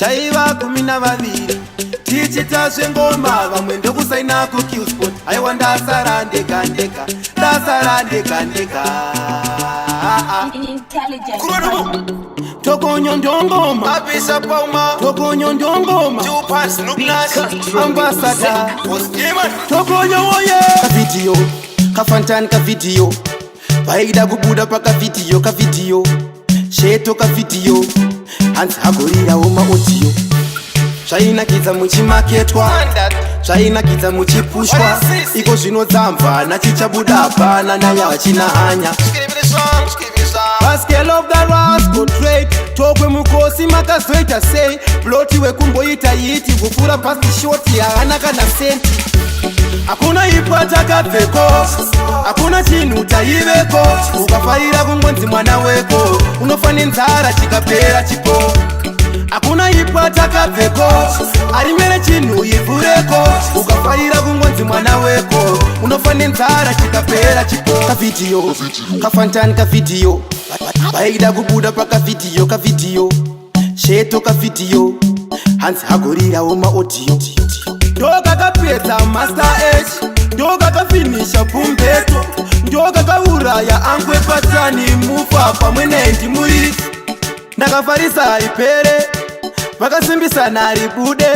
taiva 12 tichitasve ngoma vamwe ndokusaina kuqsport aiwa ndasara ndega ndega tokonyo ndongoma Abisa Pauma, tokonyo ndongoma Tupac, Nuknas, ambassador Demon. tokonyo woye kavidhiyo kafantani kavidhiyo vaida kubuda kavidhiyo sheto kavidhiyo hanzi hagorirawo maodiyo zvainakidza muchimaketwa zvainakidza muchipushwa iko zvinodzamva nachichabuda hapana naya vachina hanya Basket of the rascal trade tokwe mukosi makazoita sei bloti wekumboita yiti kupfuura pasi shoti haana kana senti hakuna ipa takabveko hakuna chinhu taiveko ukafarira kungonzi mwana weko unofa nenzara chikapera chipo hakuna ipa takabveko ari mere chinhu ivhureko ukafarira kungonzi mwana weko unofa nenzara chikapera chipo kavidhiyo kafantani kavidhiyo vaida kubuda kavidhiyo sheto kavidhiyo hanzi hagorirawo maodiyo ndokakapedza master h ndokakafinisha pumbeto ndokakauraya angwe patani mufa pamwe nendi muiri ndakafarisa ripere vakasimbisa ribude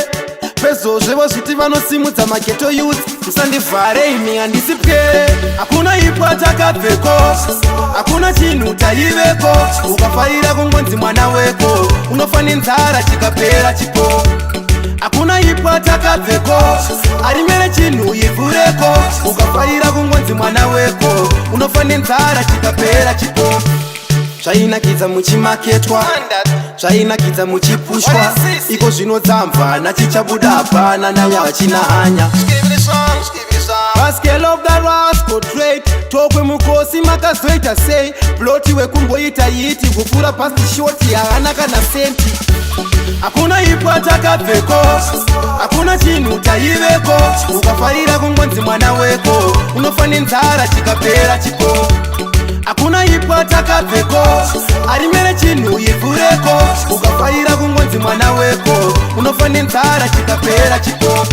pezvozvevo zviti vanosimudza mageto youth musandivhare imi handisi pwere hakuna ipwa takabveko hakuna chinhu taiveko ukafarira kungonzi mwana weko unofa nenzara chikapera chipo hakuna ipwa takabveko ari mere chinhu ivhureko ukafarira kungonzi mwana weko unofa nenzara chikapera chipo zvainakidza muchimaketwa zvainakidza muchipushwa iko zvinodzamva nachichabuda hapana naya vachina hanya Basket of the rascal trade tokwe mukosi makazoita sei bloti wekumboita yiti kupfuura pasi shoti haana kana senti hakuna ipwa takabveko hakuna chinhu taiveko ukafarira kungonzi mwana weko unofa nenzara chikapera chipo hakuna ipwa takabveko ari mere chinhu ivhureko ukafarira kungonzi mwana weko unofa nenzara chikapera chipo